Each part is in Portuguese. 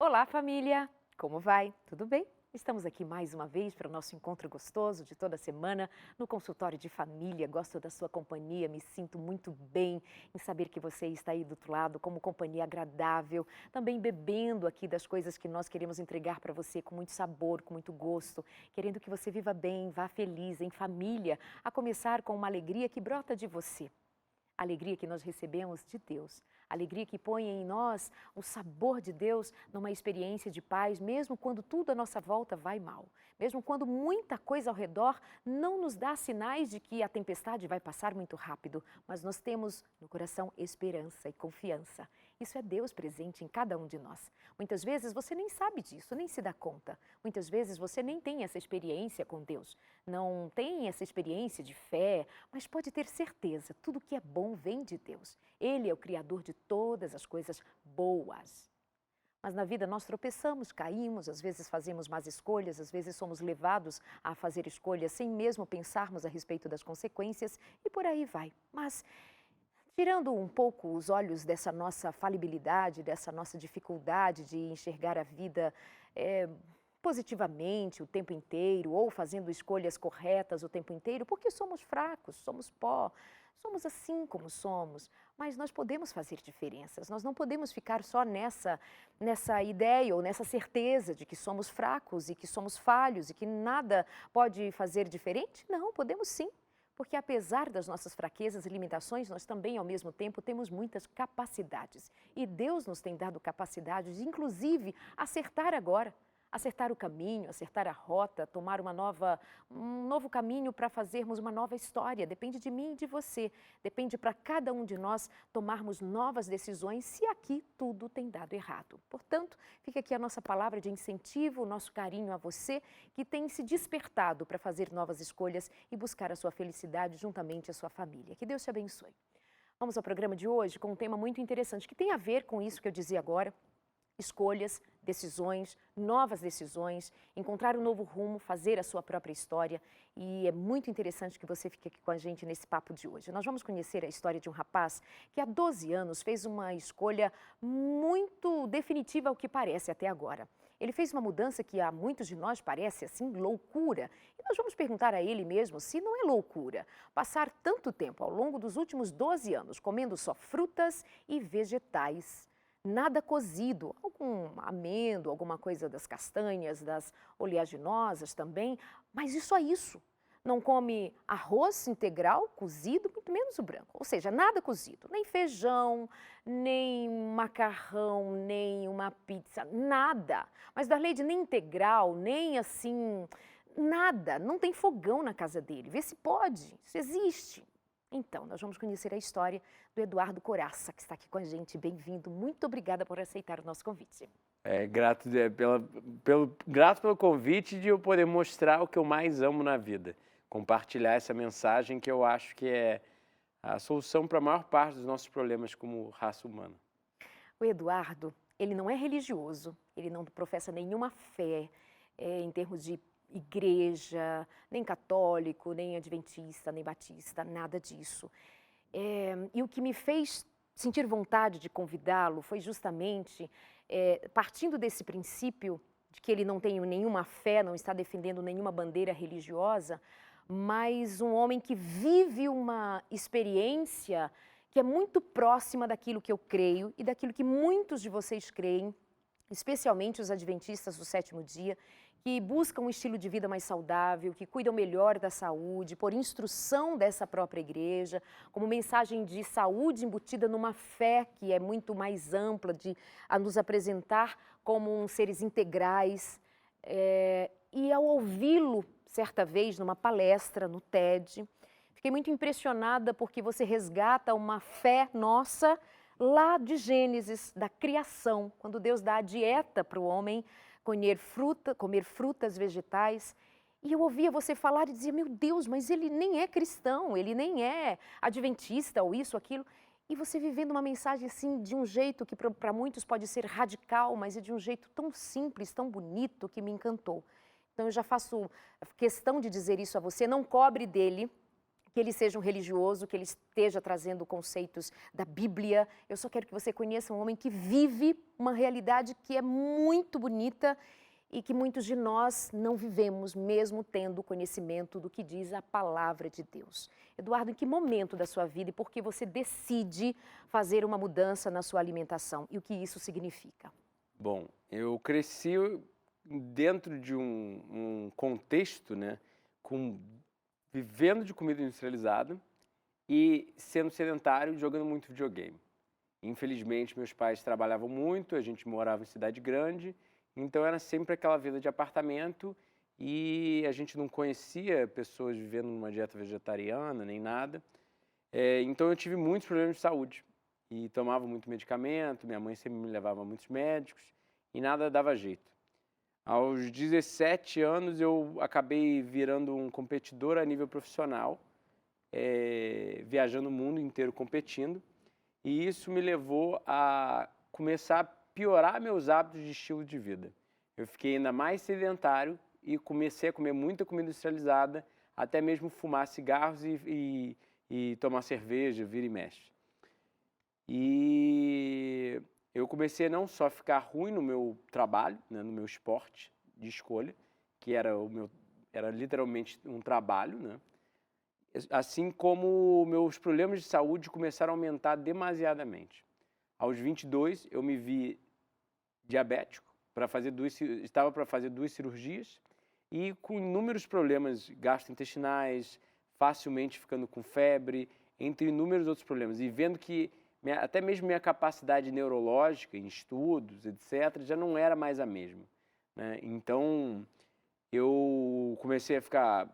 Olá, família! Como vai? Tudo bem? Estamos aqui mais uma vez para o nosso encontro gostoso de toda semana no consultório de família. Gosto da sua companhia, me sinto muito bem em saber que você está aí do outro lado como companhia agradável, também bebendo aqui das coisas que nós queremos entregar para você com muito sabor, com muito gosto, querendo que você viva bem, vá feliz, em família, a começar com uma alegria que brota de você. Alegria que nós recebemos de Deus, alegria que põe em nós o sabor de Deus numa experiência de paz, mesmo quando tudo à nossa volta vai mal, mesmo quando muita coisa ao redor não nos dá sinais de que a tempestade vai passar muito rápido, mas nós temos no coração esperança e confiança. Isso é Deus presente em cada um de nós. Muitas vezes você nem sabe disso, nem se dá conta. Muitas vezes você nem tem essa experiência com Deus, não tem essa experiência de fé, mas pode ter certeza, tudo que é bom vem de Deus. Ele é o Criador de todas as coisas boas. Mas na vida nós tropeçamos, caímos, às vezes fazemos más escolhas, às vezes somos levados a fazer escolhas sem mesmo pensarmos a respeito das consequências e por aí vai. Mas tirando um pouco os olhos dessa nossa falibilidade, dessa nossa dificuldade de enxergar a vida positivamente o tempo inteiro ou fazendo escolhas corretas o tempo inteiro, porque somos fracos, somos pó, somos assim como somos, mas nós podemos fazer diferenças, nós não podemos ficar só nessa ideia ou nessa certeza de que somos fracos e que somos falhos e que nada pode fazer diferente. Não, podemos sim. Porque apesar das nossas fraquezas e limitações, nós também, ao mesmo tempo, temos muitas capacidades. E Deus nos tem dado capacidades de, inclusive, acertar agora. Acertar o caminho, acertar a rota, tomar um novo caminho para fazermos uma nova história. Depende de mim e de você. Depende para cada um de nós tomarmos novas decisões se aqui tudo tem dado errado. Portanto, fica aqui a nossa palavra de incentivo, o nosso carinho a você que tem se despertado para fazer novas escolhas e buscar a sua felicidade juntamente à sua família. Que Deus te abençoe. Vamos ao programa de hoje com um tema muito interessante que tem a ver com isso que eu dizia agora. Escolhas, decisões, novas decisões, encontrar um novo rumo, fazer a sua própria história. E é muito interessante que você fique aqui com a gente nesse papo de hoje. Nós vamos conhecer a história de um rapaz que há 12 anos fez uma escolha muito definitiva ao que parece até agora. Ele fez uma mudança que a muitos de nós parece assim loucura. E nós vamos perguntar a ele mesmo se não é loucura passar tanto tempo ao longo dos últimos 12 anos comendo só frutas e vegetais. Nada cozido, algum amêndoa, alguma coisa das castanhas, das oleaginosas também, mas isso é isso. Não come arroz integral cozido, muito menos o branco, ou seja, nada cozido, nem feijão, nem macarrão, nem uma pizza, nada. Mas Darleide, nem integral, nem assim, nada, não tem fogão na casa dele, vê se pode, isso existe. Então, nós vamos conhecer a história do Eduardo Coraça, que está aqui com a gente. Bem-vindo, muito obrigada por aceitar o nosso convite. Grato pelo convite de eu poder mostrar o que eu mais amo na vida. Compartilhar essa mensagem que eu acho que é a solução para a maior parte dos nossos problemas como raça humana. O Eduardo, ele não é religioso, ele não professa nenhuma fé em termos de igreja, nem católico, nem adventista, nem batista, nada disso. E o que me fez sentir vontade de convidá-lo foi justamente partindo desse princípio de que ele não tem nenhuma fé, não está defendendo nenhuma bandeira religiosa, mas um homem que vive uma experiência que é muito próxima daquilo que eu creio e daquilo que muitos de vocês creem, especialmente os adventistas do sétimo dia, que buscam um estilo de vida mais saudável, que cuidam melhor da saúde, por instrução dessa própria igreja, como mensagem de saúde embutida numa fé que é muito mais ampla, a nos apresentar como seres integrais. E ao ouvi-lo, certa vez, numa palestra no TED, fiquei muito impressionada porque você resgata uma fé nossa lá de Gênesis, da criação, quando Deus dá a dieta para o homem, comer frutas, vegetais. E eu ouvia você falar e dizia, meu Deus, mas ele nem é cristão, ele nem é adventista ou isso, aquilo. E você vivendo uma mensagem assim, de um jeito que para muitos pode ser radical, mas é de um jeito tão simples, tão bonito, que me encantou. Então eu já faço questão de dizer isso a você, não cobre dele, que ele seja um religioso, que ele esteja trazendo conceitos da Bíblia. Eu só quero que você conheça um homem que vive uma realidade que é muito bonita e que muitos de nós não vivemos, mesmo tendo conhecimento do que diz a palavra de Deus. Eduardo, em que momento da sua vida e por que você decide fazer uma mudança na sua alimentação e o que isso significa? Bom, eu cresci dentro de um contexto, né, vivendo de comida industrializada e sendo sedentário, jogando muito videogame. Infelizmente, meus pais trabalhavam muito, a gente morava em cidade grande, então era sempre aquela vida de apartamento e a gente não conhecia pessoas vivendo numa dieta vegetariana nem nada. Então eu tive muitos problemas de saúde e tomava muito medicamento, minha mãe sempre me levava a muitos médicos e nada dava jeito. Aos 17 anos eu acabei virando um competidor a nível profissional, viajando o mundo inteiro competindo, e isso me levou a começar a piorar meus hábitos de estilo de vida. Eu fiquei ainda mais sedentário e comecei a comer muita comida industrializada, até mesmo fumar cigarros e tomar cerveja, vira e mexe. E eu comecei a não só ficar ruim no meu trabalho, né, no meu esporte de escolha, que era literalmente um trabalho, né? Assim como meus problemas de saúde começaram a aumentar demasiadamente. Aos 22, eu me vi diabético, estava para fazer 2 cirurgias e com inúmeros problemas gastrointestinais, facilmente ficando com febre, entre inúmeros outros problemas. E vendo que até mesmo minha capacidade neurológica em estudos, etc., já não era mais a mesma, né? Então, eu comecei a ficar...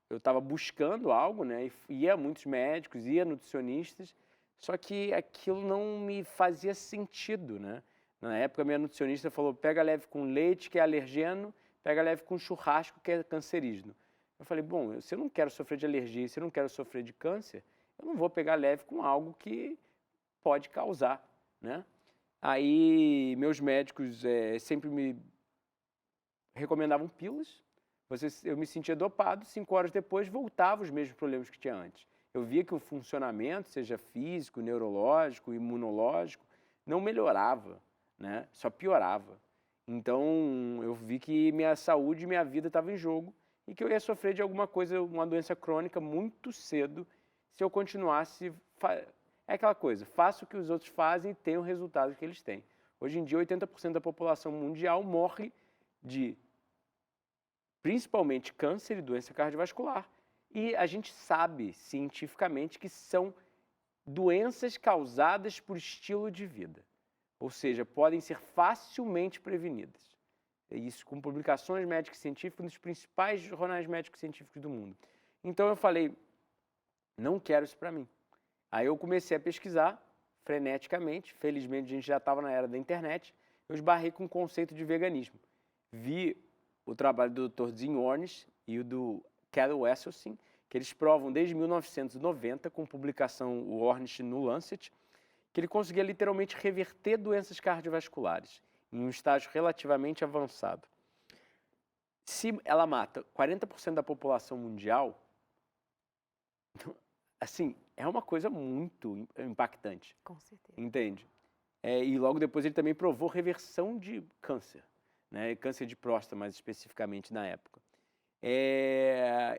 Eu estava buscando algo, né? E ia a muitos médicos, ia a nutricionistas, só que aquilo não me fazia sentido, né? Na época, minha nutricionista falou, pega leve com leite, que é alergeno, pega leve com churrasco, que é cancerígeno. Eu falei, bom, se eu não quero sofrer de alergia, se eu não quero sofrer de câncer, eu não vou pegar leve com algo que pode causar, né? Aí, meus médicos sempre me recomendavam pílulas. Eu me sentia dopado, 5 horas depois voltava os mesmos problemas que tinha antes. Eu via que o funcionamento, seja físico, neurológico, imunológico, não melhorava, né? Só piorava. Então, eu vi que minha saúde e minha vida estavam em jogo e que eu ia sofrer de alguma coisa, uma doença crônica muito cedo, se eu continuasse... É aquela coisa, faça o que os outros fazem e tenha o resultado que eles têm. Hoje em dia, 80% da população mundial morre de principalmente câncer e doença cardiovascular. E a gente sabe cientificamente que são doenças causadas por estilo de vida. Ou seja, podem ser facilmente prevenidas. Isso com publicações médicas e científicas nos principais jornais médicos e científicos do mundo. Então eu falei, não quero isso para mim. Aí eu comecei a pesquisar freneticamente, felizmente a gente já estava na era da internet, eu esbarrei com o conceito de veganismo. Vi o trabalho do Dr. Jim Ornish e o do Cal Esselstyn, que eles provam desde 1990, com publicação o Ornish no Lancet, que ele conseguia literalmente reverter doenças cardiovasculares em um estágio relativamente avançado. Se ela mata 40% da população mundial, assim, é uma coisa muito impactante. Com certeza. Entende? E logo depois ele também provou reversão de câncer, né? Câncer de próstata, mais especificamente na época.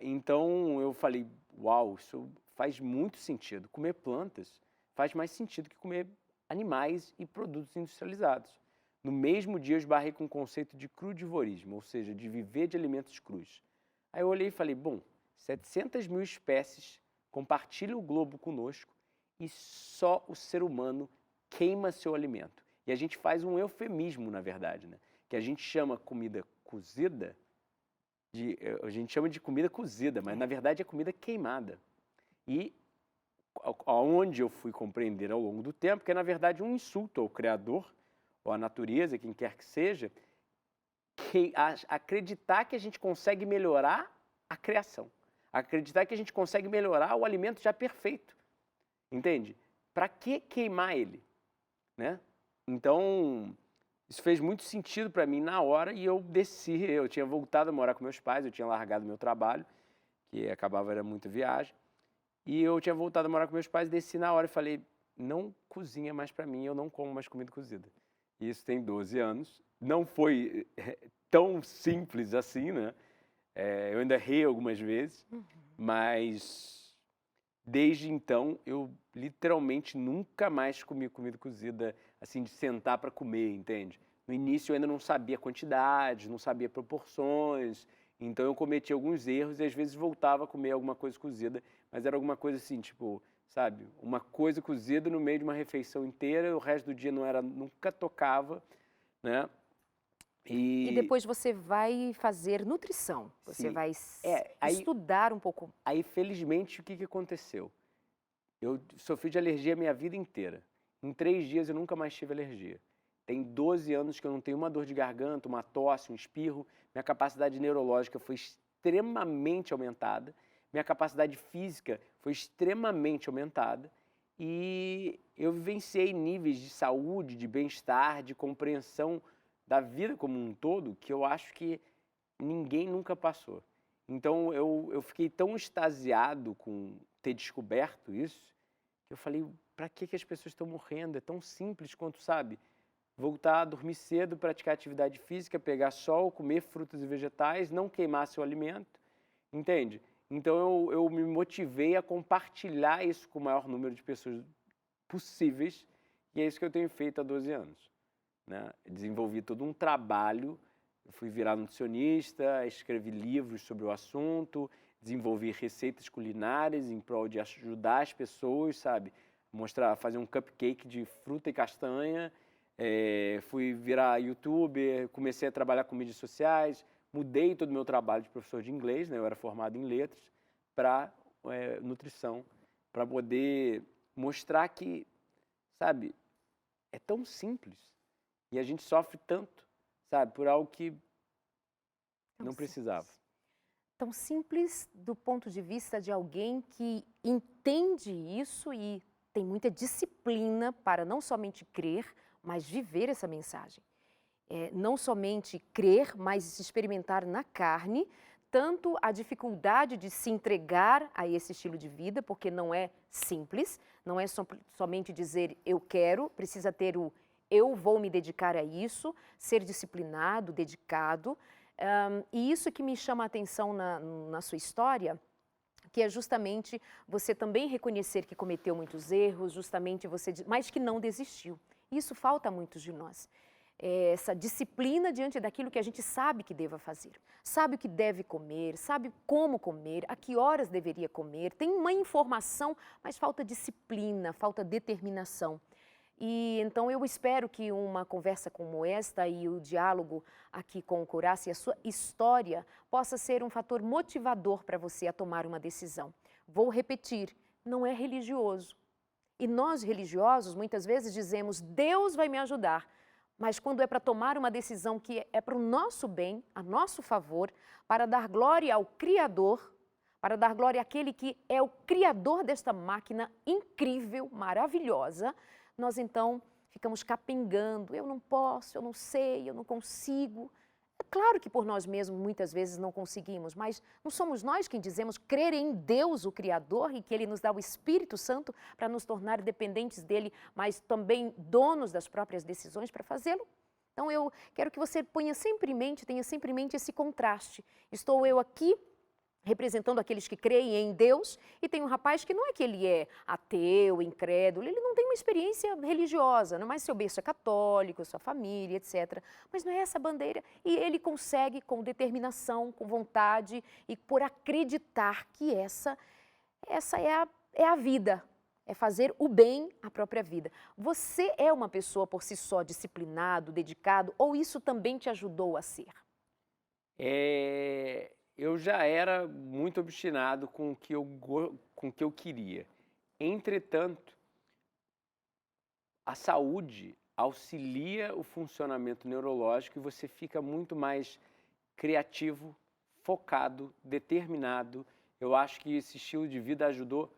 Então eu falei, uau, isso faz muito sentido. Comer plantas faz mais sentido que comer animais e produtos industrializados. No mesmo dia eu esbarrei com o conceito de crudivorismo, ou seja, de viver de alimentos crus. Aí eu olhei e falei, bom, 700 mil espécies compartilham o globo conosco e só o ser humano queima seu alimento. E a gente faz um eufemismo, na verdade, né? Que a gente chama comida cozida, a gente chama de comida cozida, mas na verdade é comida queimada. E aonde eu fui compreender ao longo do tempo que é na verdade um insulto ao Criador, ou à natureza, quem quer que seja, acreditar que a gente consegue melhorar a criação. Acreditar que a gente consegue melhorar o alimento já perfeito. Entende? Para que queimar ele? Né? Então, isso fez muito sentido para mim na hora e eu desci. Eu tinha voltado a morar com meus pais, eu tinha largado meu trabalho, que era muita viagem. E eu tinha voltado a morar com meus pais, desci na hora e falei, não cozinha mais para mim, eu não como mais comida cozida. E isso tem 12 anos. Não foi tão simples assim, né? Eu ainda errei algumas vezes, mas desde então eu literalmente nunca mais comi comida cozida, assim, de sentar para comer, entende? No início eu ainda não sabia quantidades, não sabia proporções, então eu cometi alguns erros e às vezes voltava a comer alguma coisa cozida, mas era alguma coisa assim, tipo, sabe, uma coisa cozida no meio de uma refeição inteira, o resto do dia não era, nunca tocava, né? E depois você vai fazer nutrição, você Sim. vai Aí, estudar um pouco. aí, felizmente, o que aconteceu? Eu sofri de alergia a minha vida inteira. Em 3 dias eu nunca mais tive alergia. Tem 12 anos que eu não tenho uma dor de garganta, uma tosse, um espirro. Minha capacidade neurológica foi extremamente aumentada. Minha capacidade física foi extremamente aumentada. E eu vivenciei níveis de saúde, de bem-estar, de compreensão da vida como um todo, que eu acho que ninguém nunca passou. Então eu fiquei tão extasiado com ter descoberto isso, que eu falei, para que as pessoas estão morrendo? É tão simples quanto, sabe, voltar a dormir cedo, praticar atividade física, pegar sol, comer frutas e vegetais, não queimar seu alimento, entende? Então eu me motivei a compartilhar isso com o maior número de pessoas possíveis, e é isso que eu tenho feito há 12 anos. Né? Desenvolvi todo um trabalho, eu fui virar nutricionista, escrevi livros sobre o assunto, desenvolvi receitas culinárias em prol de ajudar as pessoas, sabe? Fazer um cupcake de fruta e castanha, fui virar youtuber, comecei a trabalhar com mídias sociais, mudei todo o meu trabalho de professor de inglês, né? Eu era formado em letras, para nutrição, para poder mostrar que, sabe, é tão simples. E a gente sofre tanto, sabe, por algo que não precisava. Tão simples do ponto de vista de alguém que entende isso e tem muita disciplina para não somente crer, mas viver essa mensagem. Não somente crer, mas experimentar na carne tanto a dificuldade de se entregar a esse estilo de vida, porque não é simples, não é somente dizer eu quero, precisa ter o eu vou me dedicar a isso, ser disciplinado, dedicado. E isso que me chama a atenção na sua história, que é justamente você também reconhecer que cometeu muitos erros, justamente mas que não desistiu. Isso falta a muitos de nós. Essa disciplina diante daquilo que a gente sabe que deva fazer. Sabe o que deve comer, sabe como comer, a que horas deveria comer, tem uma informação, mas falta disciplina, falta determinação. E então eu espero que uma conversa como esta e o diálogo aqui com o Coraça e a sua história possa ser um fator motivador para você a tomar uma decisão. Vou repetir, não é religioso. E nós religiosos muitas vezes dizemos, Deus vai me ajudar. Mas quando é para tomar uma decisão que é para o nosso bem, a nosso favor, para dar glória ao Criador, para dar glória àquele que é o Criador desta máquina incrível, maravilhosa, nós então ficamos capengando, eu não posso, eu não sei, eu não consigo. É claro que por nós mesmos muitas vezes não conseguimos, mas não somos nós quem dizemos crer em Deus, o Criador, e que Ele nos dá o Espírito Santo para nos tornar dependentes dEle, mas também donos das próprias decisões para fazê-lo? Então eu quero que você tenha sempre em mente esse contraste. Estou eu aqui representando aqueles que creem em Deus, e tem um rapaz que não é que ele é ateu, incrédulo, ele não tem uma experiência religiosa, não é mais seu berço é católico, sua família, etc. Mas não é essa bandeira, e ele consegue com determinação, com vontade e por acreditar que essa é a vida, é fazer o bem à própria vida. Você é uma pessoa por si só disciplinado, dedicado, ou isso também te ajudou a ser? Eu já era muito obstinado com o que eu queria. Entretanto, a saúde auxilia o funcionamento neurológico e você fica muito mais criativo, focado, determinado. Eu acho que esse estilo de vida ajudou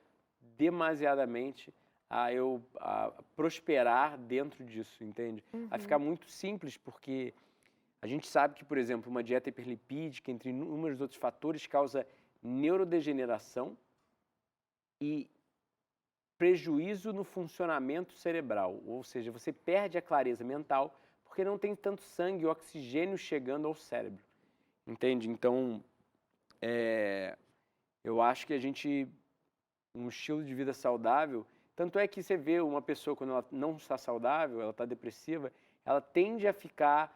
demasiadamente a prosperar dentro disso, entende? A ficar muito simples, porque a gente sabe que, por exemplo, uma dieta hiperlipídica, entre inúmeros outros fatores, causa neurodegeneração e prejuízo no funcionamento cerebral, ou seja, você perde a clareza mental porque não tem tanto sangue e oxigênio chegando ao cérebro, entende? Então, eu acho que um estilo de vida saudável, tanto é que você vê uma pessoa quando ela não está saudável, ela está depressiva, ela tende a ficar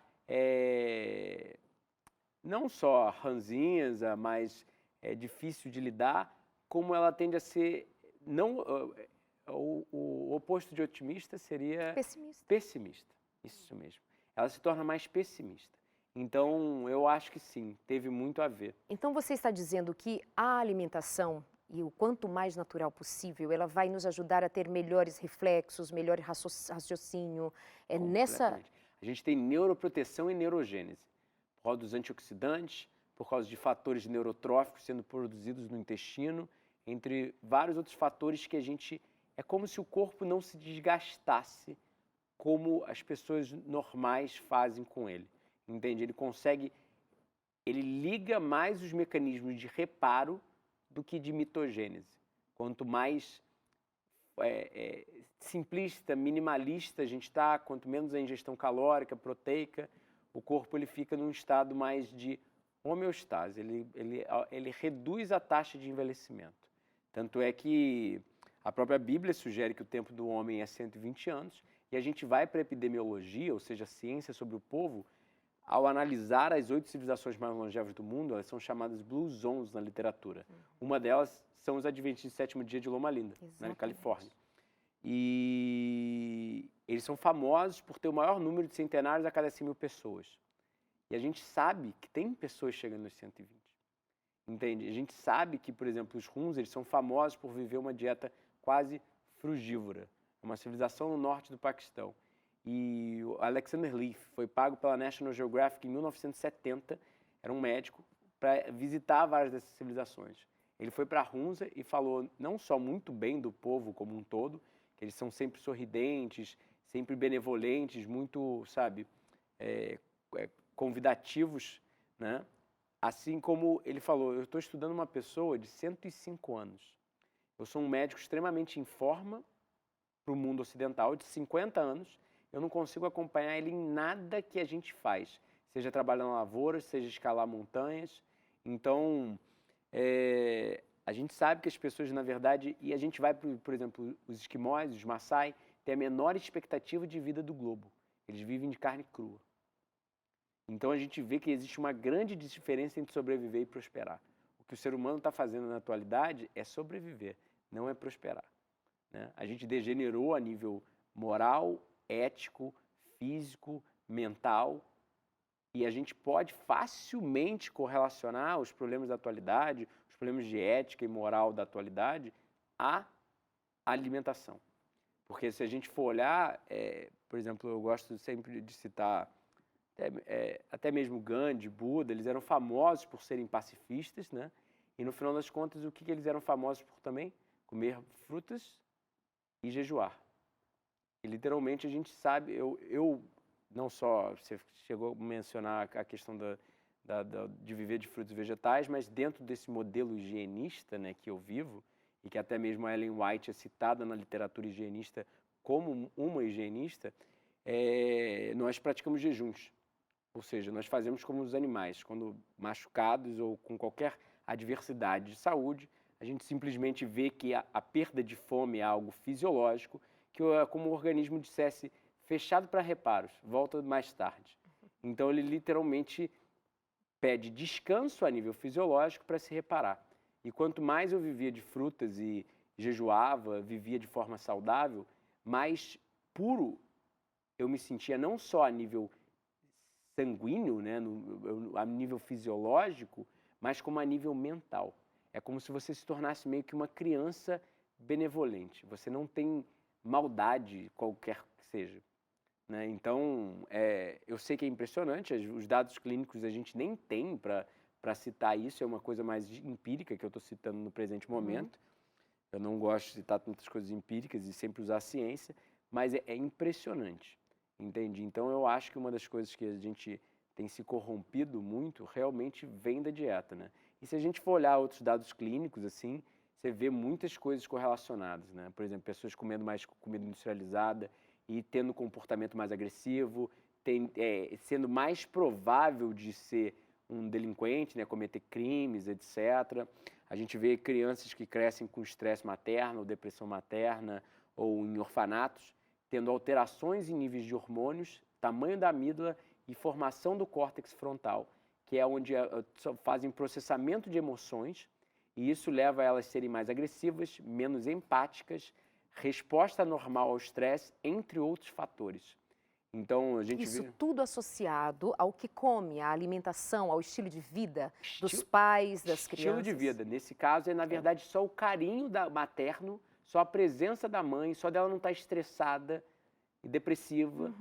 não só ranzinza, mas difícil de lidar, como ela tende a ser não o oposto de otimista seria pessimista. Isso mesmo. Ela se torna mais pessimista. Então, eu acho que sim, teve muito a ver. Então você está dizendo que a alimentação, e o quanto mais natural possível, ela vai nos ajudar a ter melhores reflexos, melhor raciocínio. Completamente. A gente tem neuroproteção e neurogênese, por causa dos antioxidantes, por causa de fatores neurotróficos sendo produzidos no intestino, entre vários outros fatores que é como se o corpo não se desgastasse como as pessoas normais fazem com ele, entende? Ele liga mais os mecanismos de reparo do que de mitogênese. Quanto mais simplista, minimalista a gente está, quanto menos a ingestão calórica, proteica, o corpo ele fica num estado mais de homeostase, ele reduz a taxa de envelhecimento. Tanto é que a própria Bíblia sugere que o tempo do homem é 120 anos, e a gente vai para a epidemiologia, ou seja, a ciência sobre o povo, ao analisar as 8 civilizações mais longevas do mundo, elas são chamadas Blue Zones na literatura. Uma delas são os Adventistas do Sétimo Dia de Loma Linda, na Califórnia. E eles são famosos por ter o maior número de centenários a cada 100 mil pessoas. E a gente sabe que tem pessoas chegando nos 120. Entende? A gente sabe que, por exemplo, os Huns, eles são famosos por viver uma dieta quase frugívora. É uma civilização no norte do Paquistão. E o Alexander Leaf foi pago pela National Geographic em 1970, era um médico, para visitar várias dessas civilizações. Ele foi para a Hunza e falou não só muito bem do povo como um todo, que eles são sempre sorridentes, sempre benevolentes, muito, sabe, convidativos, né? Assim como ele falou, eu estou estudando uma pessoa de 105 anos. Eu sou um médico extremamente em forma para o mundo ocidental, de 50 anos, eu não consigo acompanhar ele em nada que a gente faz, seja trabalhar na lavoura, seja escalar montanhas. Então, a gente sabe que as pessoas, na verdade, e a gente vai, por exemplo, os esquimós, os Maasai, têm a menor expectativa de vida do globo. Eles vivem de carne crua. Então, a gente vê que existe uma grande diferença entre sobreviver e prosperar. O que o ser humano está fazendo na atualidade é sobreviver, não é prosperar, né? A gente degenerou a nível moral, ético, físico, mental, e a gente pode facilmente correlacionar os problemas da atualidade, os problemas de ética e moral da atualidade à alimentação. Porque se a gente for olhar, por exemplo, eu gosto sempre de citar até mesmo Gandhi, Buda, eles eram famosos por serem pacifistas, né? E no final das contas, o que eles eram famosos por também? Comer frutas e jejuar. E literalmente a gente sabe, eu não só, você chegou a mencionar a questão de viver de frutos e vegetais, mas dentro desse modelo higienista, né, que eu vivo, e que até mesmo a Ellen White é citada na literatura higienista como uma higienista, nós praticamos jejuns. Ou seja, nós fazemos como os animais, quando machucados ou com qualquer adversidade de saúde, a gente simplesmente vê que a perda de fome é algo fisiológico, que é como o organismo dissesse, fechado para reparos, volta mais tarde. Então ele literalmente pede descanso a nível fisiológico para se reparar. E quanto mais eu vivia de frutas e jejuava, vivia de forma saudável, mais puro eu me sentia não só a nível sanguíneo, né, a nível fisiológico, mas como a nível mental. É como se você se tornasse meio que uma criança benevolente. Você não tem maldade qualquer que seja, né? Então, eu sei que é impressionante, os dados clínicos a gente nem tem para citar isso, é uma coisa mais empírica que eu estou citando no presente momento. Eu não gosto de citar tantas coisas empíricas e sempre usar a ciência, mas é impressionante, entende? Então, eu acho que uma das coisas que a gente tem se corrompido muito realmente vem da dieta, né? E se a gente for olhar outros dados clínicos, assim, você vê muitas coisas correlacionadas, né? Por exemplo, pessoas comendo mais comida industrializada e tendo um comportamento mais agressivo, sendo mais provável de ser um delinquente, né? Cometer crimes, etc. A gente vê crianças que crescem com estresse materno, ou depressão materna, ou em orfanatos, tendo alterações em níveis de hormônios, tamanho da amígdala e formação do córtex frontal, que é onde fazem processamento de emoções, e isso leva a elas a serem mais agressivas, menos empáticas, resposta normal ao estresse, entre outros fatores. Então, a gente Isso vê... tudo associado ao que come, à alimentação, ao estilo de vida dos pais, das crianças. Estilo de vida. Nesse caso, na verdade, só o carinho materno, só a presença da mãe, só dela não estar estressada e depressiva,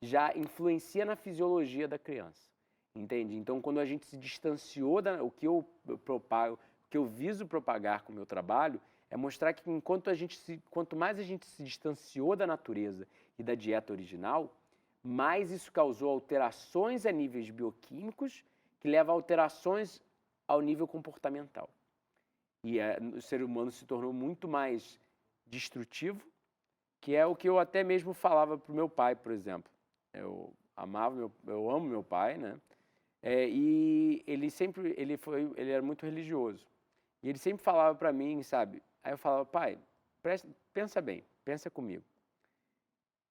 já influencia na fisiologia da criança. Entende? Então, quando a gente se distanciou, o que eu propago, o que eu viso propagar com o meu trabalho, é mostrar que quanto mais a gente se distanciou da natureza e da dieta original, mais isso causou alterações a níveis bioquímicos, que levam a alterações ao nível comportamental. E o ser humano se tornou muito mais destrutivo, que é o que eu até mesmo falava para o meu pai, por exemplo. Eu amo meu pai, né? E ele era muito religioso. E ele sempre falava para mim, sabe? Aí eu falava, pai, pensa bem, pensa comigo.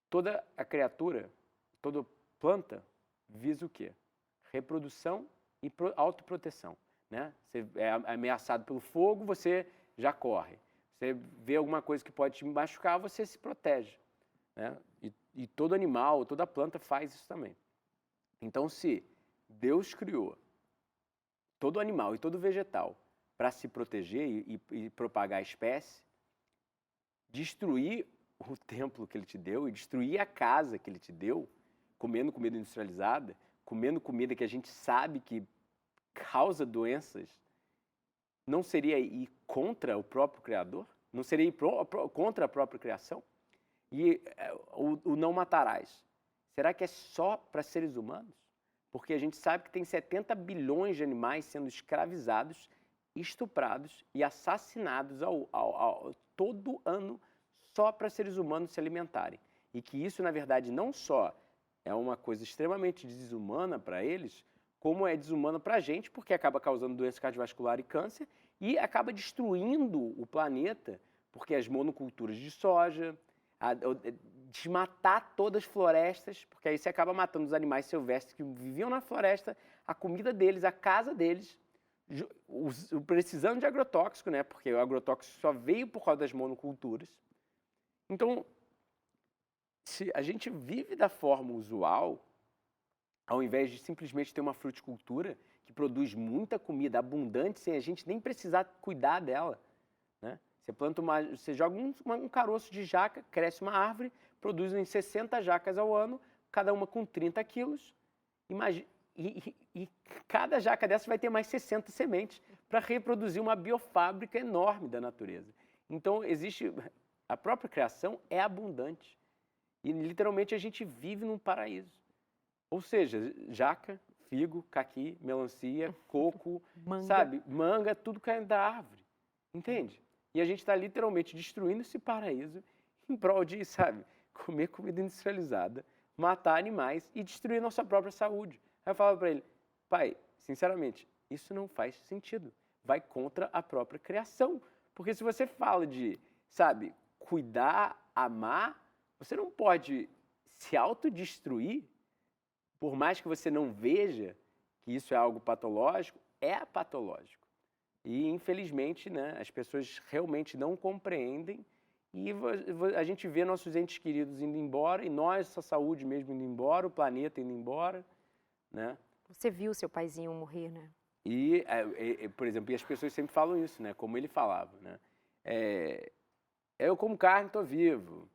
Toda a criatura, toda planta visa o quê? Reprodução e autoproteção, né? Você é ameaçado pelo fogo, você já corre. Você vê alguma coisa que pode te machucar, você se protege, né? E todo animal, toda planta faz isso também. Então, se Deus criou todo animal e todo vegetal para se proteger e propagar a espécie, destruir o templo que ele te deu e destruir a casa que ele te deu, comendo comida industrializada, comendo comida que a gente sabe que causa doenças, não seria ir contra o próprio Criador? Não seria ir contra a própria criação? E o não matarás, será que é só para seres humanos? Porque a gente sabe que tem 70 bilhões de animais sendo escravizados, estuprados e assassinados todo ano só para seres humanos se alimentarem. E que isso, na verdade, não só é uma coisa extremamente desumana para eles, como é desumana para a gente, porque acaba causando doença cardiovascular e câncer, e acaba destruindo o planeta, porque as monoculturas de soja, desmatar todas as florestas, porque aí você acaba matando os animais silvestres que viviam na floresta, a comida deles, a casa deles, precisando de agrotóxico, né? Porque o agrotóxico só veio por causa das monoculturas. Então, se a gente vive da forma usual, ao invés de simplesmente ter uma fruticultura que produz muita comida abundante sem a gente nem precisar cuidar dela, né? Você joga um caroço de jaca, cresce uma árvore, produz em 60 jacas ao ano, cada uma com 30 quilos. E cada jaca dessa vai ter mais 60 sementes para reproduzir uma biofábrica enorme da natureza. Então, a própria criação é abundante. E, literalmente, a gente vive num paraíso. Ou seja, jaca, figo, caqui, melancia, coco, manga, tudo caindo da árvore. Entende? E a gente está literalmente destruindo esse paraíso em prol de, comer comida industrializada, matar animais e destruir nossa própria saúde. Aí eu falava para ele, pai, sinceramente, isso não faz sentido. Vai contra a própria criação. Porque se você fala de, cuidar, amar, você não pode se autodestruir, por mais que você não veja que isso é algo patológico, é patológico. E, infelizmente, né, as pessoas realmente não compreendem e a gente vê nossos entes queridos indo embora e nossa saúde mesmo indo embora, o planeta indo embora, né? Você viu seu paizinho morrer, né? E, por exemplo, as pessoas sempre falam isso, né? Como ele falava, né? Eu como carne estou vivo,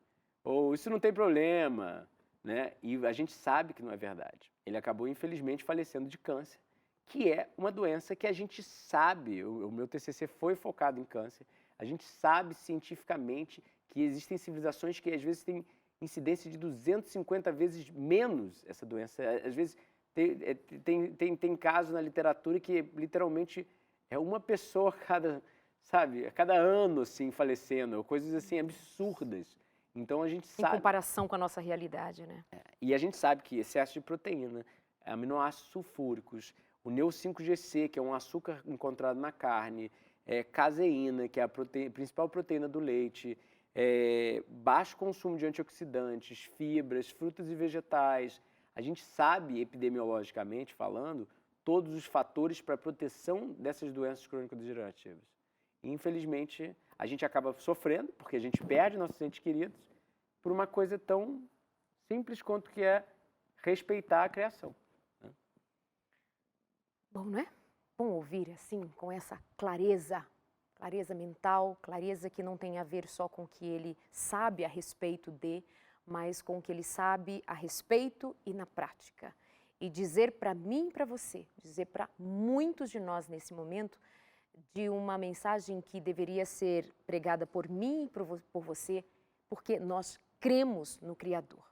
ou isso não tem problema, né? E a gente sabe que não é verdade. Ele acabou, infelizmente, falecendo de câncer, que é uma doença que a gente sabe, o meu TCC foi focado em câncer, a gente sabe cientificamente que existem civilizações que às vezes têm incidência de 250 vezes menos essa doença. Às vezes tem casos na literatura que literalmente é uma pessoa sabe, a cada ano, assim, falecendo, coisas, assim, absurdas. Então, a gente Em sabe... comparação com a nossa realidade, né? E a gente sabe que excesso de proteína, aminoácidos sulfúricos, o Neo5Gc, que é um açúcar encontrado na carne, caseína, que é a principal proteína do leite, baixo consumo de antioxidantes, fibras, frutas e vegetais. A gente sabe, epidemiologicamente falando, todos os fatores para a proteção dessas doenças crônico-degenerativas. Infelizmente, a gente acaba sofrendo, porque a gente perde nossos entes queridos, por uma coisa tão simples quanto que é respeitar a criação. Né? Bom, não é? Bom ouvir assim, com essa clareza mental, clareza que não tem a ver só com o que ele sabe a respeito de, mas com o que ele sabe a respeito e na prática. E dizer para mim e para você, dizer para muitos de nós nesse momento, de uma mensagem que deveria ser pregada por mim e por você, porque nós cremos no Criador.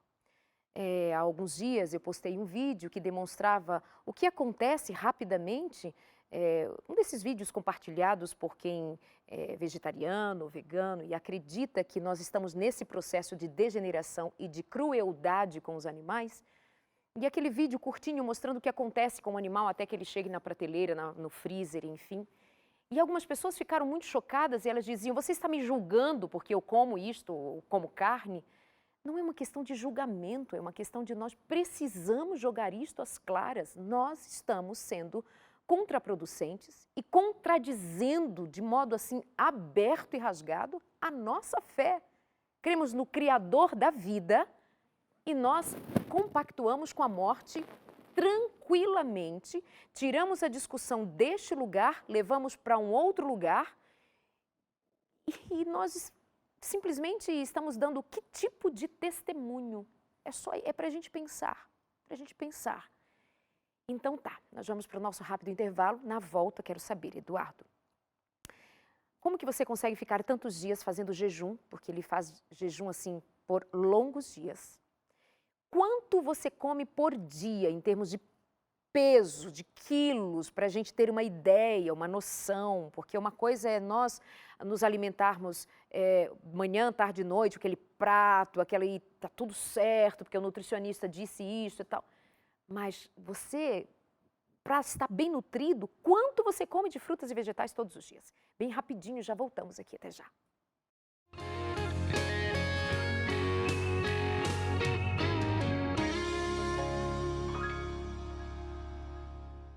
Há alguns dias eu postei um vídeo que demonstrava o que acontece rapidamente, um desses vídeos compartilhados por quem é vegetariano, vegano e acredita que nós estamos nesse processo de degeneração e de crueldade com os animais. E aquele vídeo curtinho mostrando o que acontece com o animal até que ele chegue na prateleira, no freezer, enfim. E algumas pessoas ficaram muito chocadas e elas diziam, você está me julgando porque eu como isto, ou como carne? Não é uma questão de julgamento, é uma questão de nós precisamos jogar isto às claras. Nós estamos sendo contraproducentes e contradizendo de modo assim aberto e rasgado a nossa fé. Cremos no Criador da vida e nós compactuamos com a morte tranquilamente, tiramos a discussão deste lugar, levamos para um outro lugar e nós simplesmente estamos dando que tipo de testemunho? É para a gente pensar, Então tá, nós vamos para o nosso rápido intervalo. Na volta, quero saber, Eduardo, como que você consegue ficar tantos dias fazendo jejum? Porque ele faz jejum assim por longos dias. Quanto você come por dia em termos de peso, de quilos, para a gente ter uma ideia, uma noção? Porque uma coisa é nós nos alimentarmos manhã, tarde e noite, aquele prato, aquele tá tudo certo, porque o nutricionista disse isso e tal. Mas você, para estar bem nutrido, quanto você come de frutas e vegetais todos os dias? Bem rapidinho, já voltamos aqui, até já.